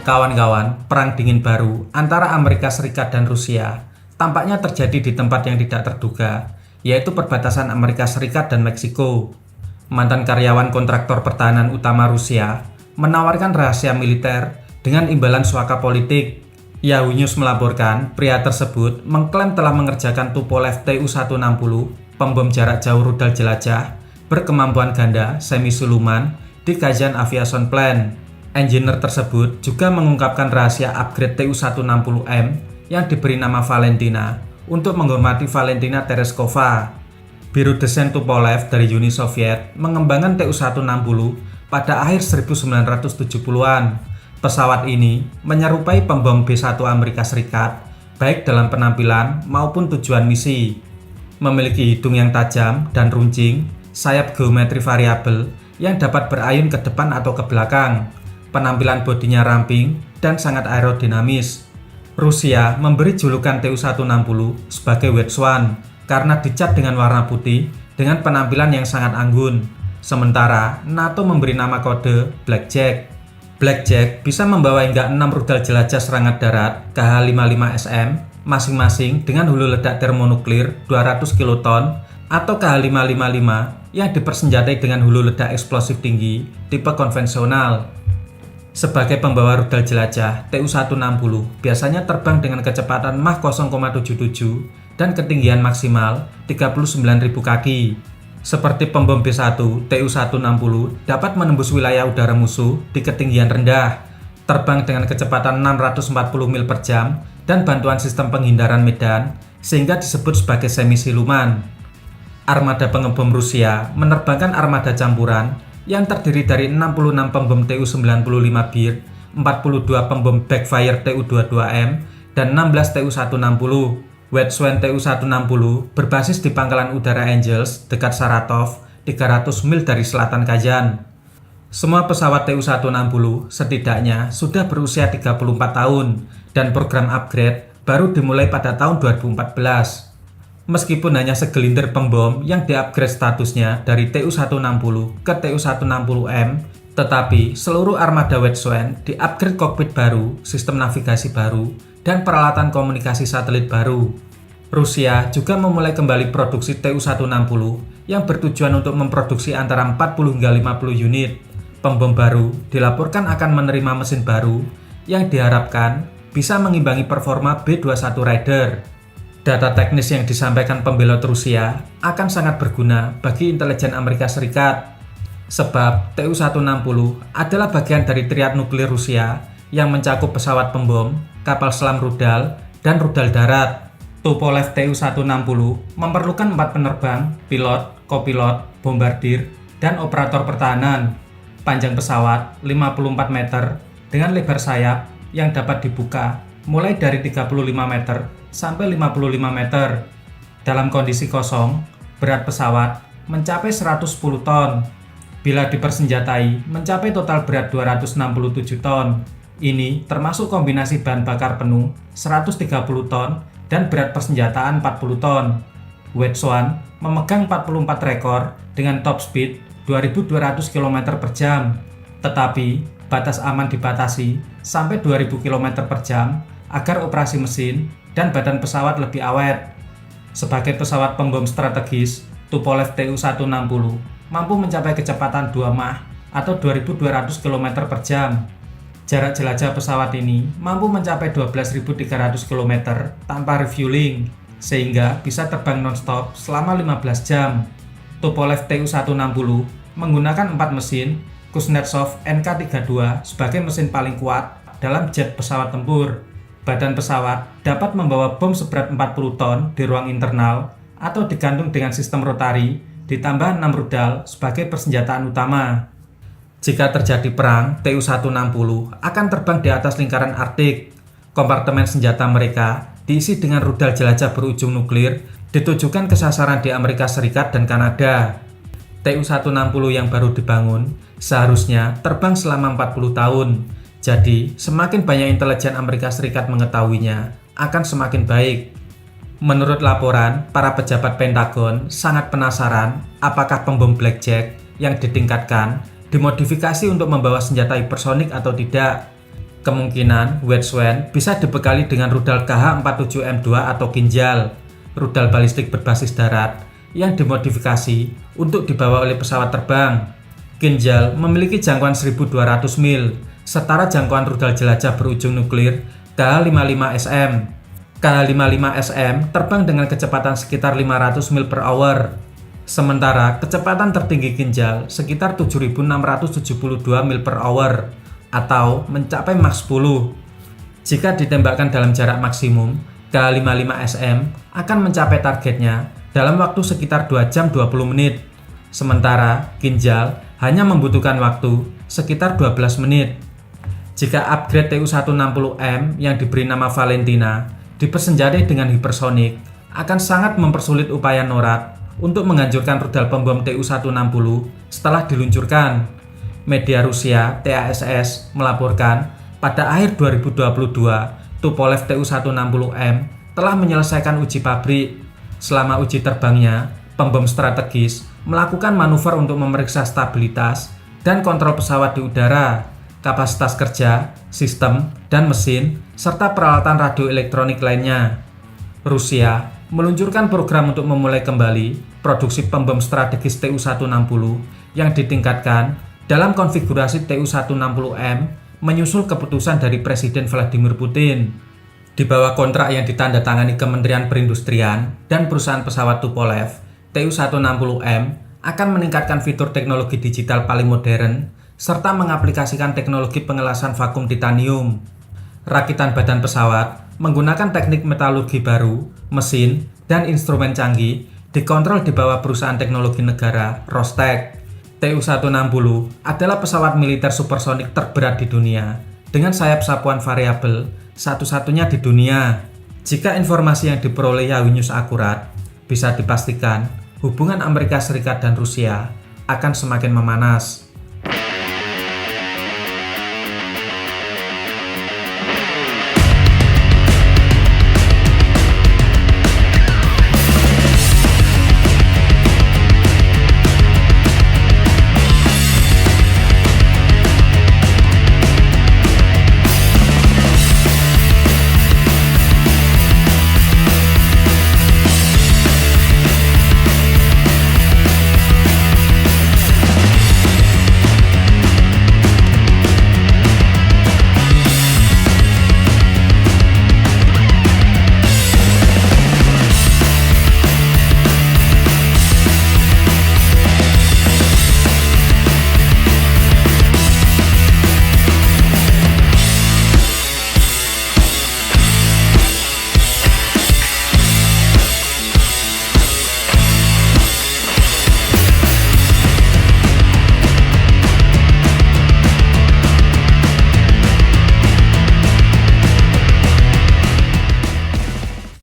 Kawan-kawan, perang dingin baru antara Amerika Serikat dan Rusia tampaknya terjadi di tempat yang tidak terduga, yaitu perbatasan Amerika Serikat dan Meksiko. Mantan karyawan kontraktor pertahanan utama Rusia menawarkan rahasia militer dengan imbalan suaka politik. Yahoo News melaporkan pria tersebut mengklaim telah mengerjakan Tupolev Tu-160, pembom jarak jauh rudal jelajah berkemampuan ganda semi-siluman di Kazan Aviation Plant. Engineer tersebut juga mengungkapkan rahasia upgrade Tu-160M yang diberi nama Valentina untuk menghormati Valentina Tereshkova. Biro desain Tupolev dari Uni Soviet mengembangkan Tu-160 pada akhir 1970-an. Pesawat ini menyerupai pembom B-1 Amerika Serikat, baik dalam penampilan maupun tujuan misi. Memiliki hidung yang tajam dan runcing, sayap geometri variabel yang dapat berayun ke depan atau ke belakang. Penampilan bodinya ramping dan sangat aerodinamis. Rusia memberi julukan Tu-160 sebagai White Swan karena dicat dengan warna putih dengan penampilan yang sangat anggun. Sementara NATO memberi nama kode Blackjack. Blackjack bisa membawa hingga 6 rudal jelajah serangan darat KH-55SM masing-masing dengan hulu ledak termonuklir 200 kiloton atau KH-555 yang dipersenjatai dengan hulu ledak eksplosif tinggi tipe konvensional. Sebagai pembawa rudal jelajah, Tu-160 biasanya terbang dengan kecepatan Mach 0,77 dan ketinggian maksimal 39.000 kaki. Seperti pembom B-1, Tu-160 dapat menembus wilayah udara musuh di ketinggian rendah, terbang dengan kecepatan 640 mil per jam dan bantuan sistem penghindaran medan, sehingga disebut sebagai semi-siluman. Armada pengebom Rusia menerbangkan armada campuran yang terdiri dari 66 pembom Tu-95Bir, 42 pembom backfire Tu-22M, dan 16 Tu-160. White Swan Tu-160 berbasis di pangkalan udara Angels dekat Saratov, 300 mil dari selatan Kazan. Semua pesawat Tu-160 setidaknya sudah berusia 34 tahun dan program upgrade baru dimulai pada tahun 2014. Meskipun hanya segelintir pembom yang di-upgrade statusnya dari Tu-160 ke Tu-160M, tetapi seluruh armada White Swan di-upgrade kokpit baru, sistem navigasi baru, dan peralatan komunikasi satelit baru. Rusia juga memulai kembali produksi Tu-160 yang bertujuan untuk memproduksi antara 40 hingga 50 unit. Pembom baru dilaporkan akan menerima mesin baru yang diharapkan bisa mengimbangi performa B-21 Raider. Data teknis yang disampaikan pembelot Rusia akan sangat berguna bagi intelijen Amerika Serikat, sebab Tu-160 adalah bagian dari triad nuklir Rusia yang mencakup pesawat pembom, kapal selam rudal, dan rudal darat. Tupolev Tu-160 memerlukan 4 penerbang, pilot, kopilot, bombardir, dan operator pertahanan. Panjang pesawat 54 meter dengan lebar sayap yang dapat dibuka mulai dari 35 meter sampai 55 meter. Dalam kondisi kosong, berat pesawat mencapai 110 ton. Bila dipersenjatai, mencapai total berat 267 ton. Ini termasuk kombinasi bahan bakar penuh 130 ton dan berat persenjataan 40 ton. White Swan memegang 44 rekor dengan top speed 2.200 km per jam. Tetapi, batas aman dibatasi sampai 2.000 km per jam agar operasi mesin dan badan pesawat lebih awet. Sebagai pesawat pembom strategis, Tupolev Tu-160 mampu mencapai kecepatan 2 Mach atau 2.200 km per jam. Jarak jelajah pesawat ini mampu mencapai 12.300 km tanpa refueling, sehingga bisa terbang non-stop selama 15 jam. Tupolev Tu-160 menggunakan 4 mesin Kuznetsov NK-32 sebagai mesin paling kuat dalam jet pesawat tempur. Badan pesawat dapat membawa bom seberat 40 ton di ruang internal atau digantung dengan sistem rotari ditambah 6 rudal sebagai persenjataan utama. Jika terjadi perang, Tu-160 akan terbang di atas lingkaran Arktik. Kompartemen senjata mereka diisi dengan rudal jelajah berujung nuklir ditujukan ke sasaran di Amerika Serikat dan Kanada. Tu-160 yang baru dibangun seharusnya terbang selama 40 tahun. Jadi, semakin banyak intelijen Amerika Serikat mengetahuinya, akan semakin baik. Menurut laporan, para pejabat Pentagon sangat penasaran apakah pembom Blackjack yang ditingkatkan dimodifikasi untuk membawa senjata hipersonik atau tidak. Kemungkinan Weizsäcker bisa dibekali dengan rudal KH-47M2 atau Kinjal, rudal balistik berbasis darat yang dimodifikasi untuk dibawa oleh pesawat terbang. Kinjal memiliki jangkauan 1.200 mil, setara jangkauan rudal jelajah berujung nuklir KH-55SM. KH-55SM terbang dengan kecepatan sekitar 500 mil per hour, sementara kecepatan tertinggi Kinjal sekitar 7.672 mil per hour atau mencapai Mach 10. Jika ditembakkan dalam jarak maksimum, KH-55SM akan mencapai targetnya dalam waktu sekitar 2 jam 20 menit, sementara Kinjal hanya membutuhkan waktu sekitar 12 menit. Jika upgrade Tu-160M yang diberi nama Valentina dipersenjatai dengan hipersonik, akan sangat mempersulit upaya NORAD untuk menghancurkan rudal pembom Tu-160 setelah diluncurkan. Media Rusia TASS melaporkan pada akhir 2022 Tupolev Tu-160M telah menyelesaikan uji pabrik. Selama uji terbangnya, pembom strategis melakukan manuver untuk memeriksa stabilitas dan kontrol pesawat di udara, kapasitas kerja, sistem, dan mesin, serta peralatan radioelektronik lainnya. Rusia meluncurkan program untuk memulai kembali produksi pembom strategis Tu-160 yang ditingkatkan dalam konfigurasi Tu-160M menyusul keputusan dari Presiden Vladimir Putin. Di bawah kontrak yang ditandatangani Kementerian Perindustrian dan perusahaan pesawat Tupolev, Tu-160M akan meningkatkan fitur teknologi digital paling modern serta mengaplikasikan teknologi pengelasan vakum titanium. Rakitan badan pesawat menggunakan teknik metalurgi baru, mesin, dan instrumen canggih dikontrol di bawah perusahaan teknologi negara Rostec. Tu-160 adalah pesawat militer supersonik terberat di dunia dengan sayap sapuan variabel satu-satunya di dunia. Jika informasi yang diperoleh Yahoo News akurat, bisa dipastikan hubungan Amerika Serikat dan Rusia akan semakin memanas.